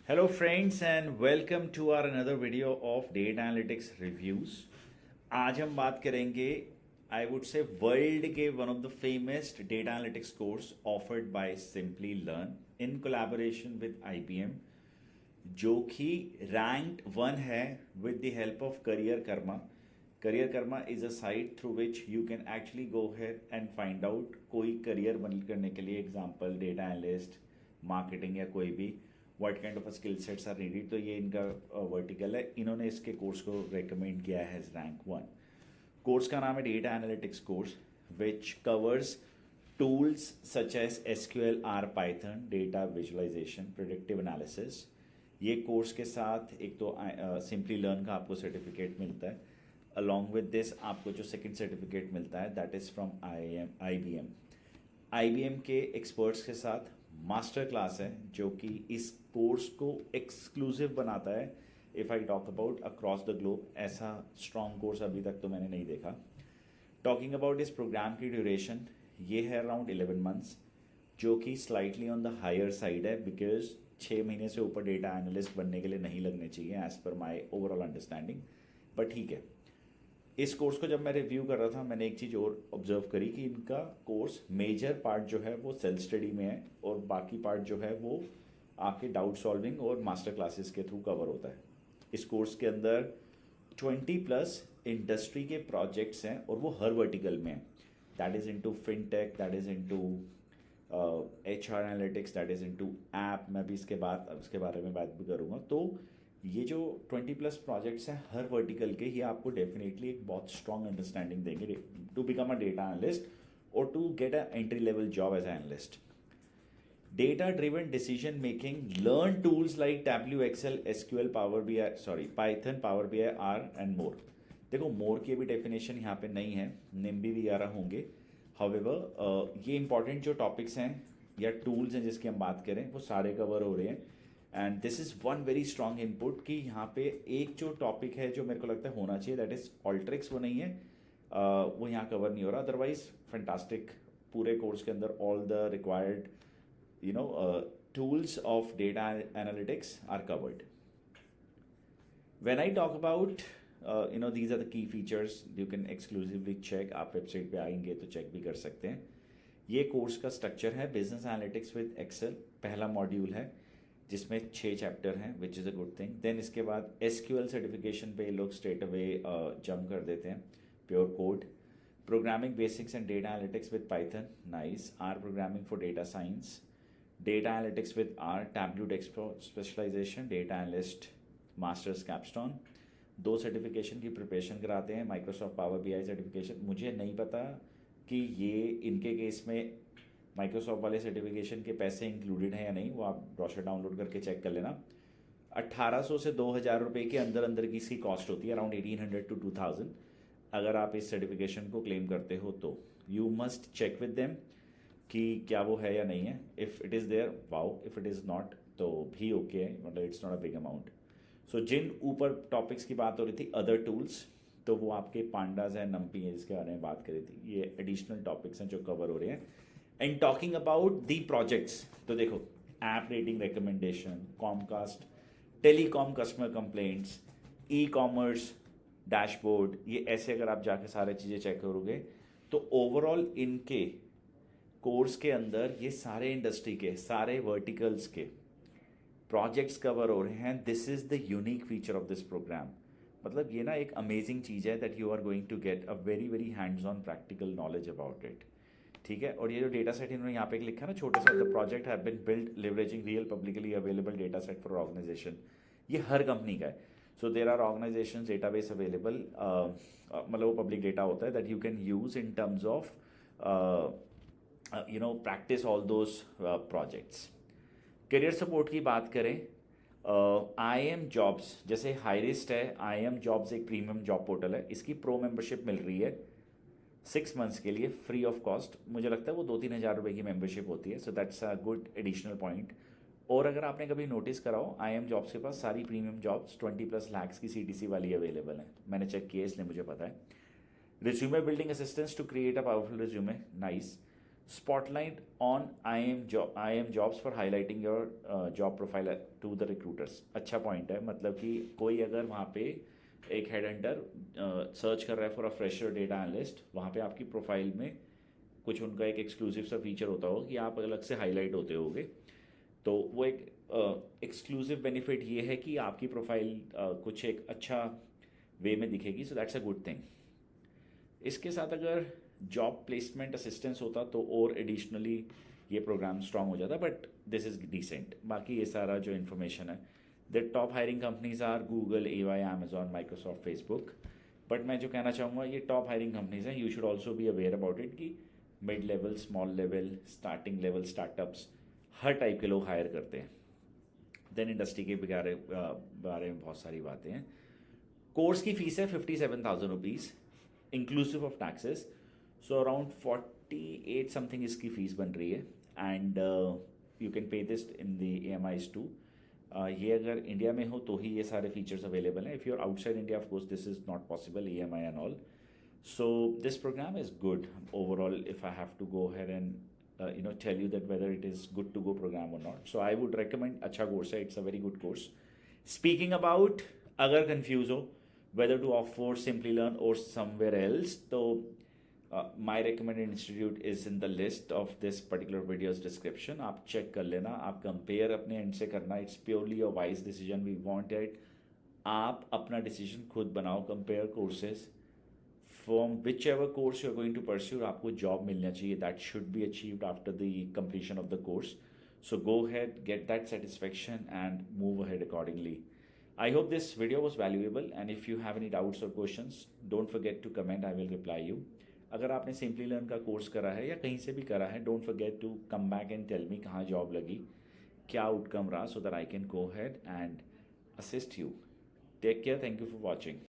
Hello friends and welcome to our another video of Data Analytics Reviews. आज हम बात करेंगे आई वुड से वर्ल्ड के one of the famous data analytics course offered by simply learn in collaboration with IBM, जो कि ranked 1 है with the help of career Karma. Career Karma is a site through which you can actually go here and find out कोई career बन करने के लिए, example data analyst, marketing या कोई भी what kind of skill sets are needed. तो ये इनका वर्टिकल है. इन्होंने इसके कोर्स को रेकमेंड किया है एज रैंक 1. कोर्स का नाम है data analytics course which covers tools such as SQL, R, Python, data visualisation, predictive analysis. ये कोर्स के साथ एक तो सिंपली लर्न का आपको सर्टिफिकेट मिलता है. अलॉन्ग विद दिस आपको जो सेकंड सर्टिफिकेट मिलता है दैट इज़ फ्रॉम IBM के एक्सपर्ट्स के साथ मास्टर क्लास है जो कि इस कोर्स को एक्सक्लूसिव बनाता है. If I talk about across the globe, ऐसा स्ट्रॉन्ग कोर्स अभी तक तो मैंने नहीं देखा. टॉकिंग अबाउट इस प्रोग्राम की ड्यूरेशन, ये है अराउंड 11 मंथ्स, जो कि slightly on the higher side है बिकॉज 6 महीने से ऊपर डेटा एनालिस्ट बनने के लिए नहीं लगने चाहिए as per my overall understanding. But ठीक है. इस कोर्स को जब मैं रिव्यू कर रहा था मैंने एक चीज़ और ऑब्जर्व करी कि इनका कोर्स मेजर पार्ट जो है वो सेल्फ स्टडी में है और बाकी पार्ट जो है वो आपके डाउट सॉल्विंग और मास्टर क्लासेस के थ्रू कवर होता है. इस कोर्स के अंदर 20+ इंडस्ट्री के प्रोजेक्ट्स हैं और वो हर वर्टिकल में है. That is into fintech, that is into HR analytics, that is into app. मैं भी इसके बारे में बात भी करूँगा. तो ये जो 20+ प्रोजेक्ट्स हैं हर वर्टिकल के, ये आपको डेफिनेटली एक बहुत स्ट्रॉन्ग अंडरस्टैंडिंग देंगे to become a data analyst और to get a entry level job as analyst. Data driven decision making, learn tools like Tableau, Excel, SQL, Python, Power BI, R and more. देखो more की भी definition यहाँ पे नहीं है, NIMBY वगैरह होंगे. हाउएवर ये इंपॉर्टेंट जो टॉपिक्स हैं या टूल्स हैं जिसकी हम बात करें वो सारे कवर हो रहे हैं. And this is one very strong input कि यहाँ पे एक जो टॉपिक है जो मेरे को लगता है होना चाहिए दैट इज़ ऑल्ट्रिक्स. वो नहीं है, वो यहाँ कवर नहीं हो रहा. Otherwise fantastic. पूरे कोर्स के अंदर all the required tools of data analytics are covered. When I talk about these are the key features you can exclusively check. आप वेबसाइट पे आएंगे तो चेक भी कर सकते हैं. ये कोर्स का स्ट्रक्चर है बिजनेस एनालिटिक्स विद एक्सेल. पहला मॉड्यूल है जिसमें 6 चैप्टर हैं which is a good thing. Then इसके बाद SQL सर्टिफिकेशन पे लोग स्ट्रेट अवे जंप कर देते हैं. Pure code. Programming basics and data analytics with Python, nice. R programming for data science. Data Analytics with R, Tableau Expert Specialization, Data Analyst Masters Capstone. 2 certification की preparation कराते हैं. Microsoft Power BI certification, मुझे नहीं पता कि ये इनके case में Microsoft वाले सर्टिफिकेशन के पैसे इंक्लूडेड हैं या नहीं. वो आप ब्रोशर डाउनलोड करके चेक कर लेना. 1800 से 2000 रुपये के अंदर की इसकी कॉस्ट होती है, अराउंड 1800 to 2000. अगर आप इस सर्टिफिकेशन को क्लेम करते हो तो you must check with them कि क्या वो है या नहीं है. If it is there wow, if it is not तो भी ओके है, मतलब it's not a big amount. So जिन ऊपर टॉपिक्स की बात हो रही थी अदर टूल्स, तो वो आपके पांडाज हैं, नम्पी हैं जिसके बारे में बात करी थी. ये एडिशनल टॉपिक्स हैं जो कवर हो रहे हैं. And talking about the projects, तो देखो app rating recommendation, Comcast, telecom customer complaints, e-commerce dashboard, ये ऐसे अगर आप जाके सारे चीज़ें चेक करोगे तो ओवरऑल इनके कोर्स के अंदर ये सारे इंडस्ट्री के, सारे वर्टिकल्स के प्रोजेक्ट्स कवर हो रहे हैं. This is the unique feature of this programme. मतलब ये ना एक अमेजिंग चीज़ है that you are going to get a very very hands on practical knowledge about it. ठीक है. और ये जो डेटा सेट इन्होंने यहाँ पे लिखा है ना छोटे सा, the project have been build leveraging real publicly available data set for organization. ये हर कंपनी का है. So there are organization database available, मतलब वो पब्लिक डेटा होता है that you can use in terms of practice all those projects. Career support की बात करें, IIM जॉब्स जैसे हाईरिस्ट है. IIM जॉब्स एक प्रीमियम जॉब पोर्टल है. इसकी प्रो मेंबरशिप मिल रही है 6 मंथ्स के लिए फ्री ऑफ कॉस्ट. मुझे लगता है वो 2-3 हज़ार रुपये की मेंबरशिप होती है. So that's a good additional point. और अगर आपने कभी नोटिस करा हो, IIM जॉब्स के पास सारी प्रीमियम जॉब्स 20+ lakhs की CTC वाली अवेलेबल है. मैंने चेक किया इसलिए मुझे पता है. Resume building assistance to create a powerful resume, nice. Spotlight on IIM jobs for highlighting your job profile to the recruiters. अच्छा पॉइंट है, मतलब कि कोई अगर वहाँ पे एक हेड हंटर सर्च कर रहा है for a fresher data analyst, वहाँ पे आपकी प्रोफाइल में कुछ उनका एक एक्सक्लूसिव सा फीचर होता होगा कि आप अलग से हाईलाइट होते होगे। तो वो एक एक्सक्लूसिव बेनिफिट ये है कि आपकी प्रोफाइल कुछ एक अच्छा वे में दिखेगी, so that's a good thing. इसके साथ अगर जॉब प्लेसमेंट असिस्टेंस होता तो और एडिशनली ये प्रोग्राम स्ट्रॉन्ग हो जाता, बट दिस इज़ डिसेंट। बाकी ये सारा जो इन्फॉर्मेशन है, the top hiring companies are Google, AY, Amazon, Microsoft, Facebook. But मैं जो कहना चाहूँगा, ये टॉप हायरिंग कंपनीज हैं, you should also be aware about it कि mid level, small level, starting level startups हर टाइप के लोग हायर करते हैं। देन इंडस्ट्री के बारे में बहुत सारी बातें हैं। कोर्स की फ़ीस है 57,000 rupees inclusive of taxes, so around 48 something इसकी फ़ीस बन रही है। And you can pay this in the EMIs too. ये अगर इंडिया में हो तो ही ये सारे फीचर्स अवेलेबल हैं। If you are outside India, of course this is not possible, EMI and all. So this program is good overall. If I have to go ahead and tell you that whether it is good to go program or not, so I would recommend अच्छा course है, it's a very good course. Speaking about अगर confuse हो whether to opt for Simplilearn or somewhere else, तो my recommended institute is in the list of this particular video's description. आप check कर लेना, आप compare अपने end से करना, it's purely a wise decision. We want it, आप अपना decision खुद बनाओ, compare courses. From whichever course you're going to pursue, आपको job मिलना चाहिए. That should be achieved after the completion of the course. So go ahead, get that satisfaction and move ahead accordingly. I hope this video was valuable, and if you have any doubts or questions, don't forget to comment. I will reply you. अगर आपने Simplilearn का course करा है या कहीं से भी करा है, don't forget to come back and tell me कहाँ जॉब लगी, क्या आउटकम रहा, so that I can go ahead and assist you. Take care. Thank you for watching.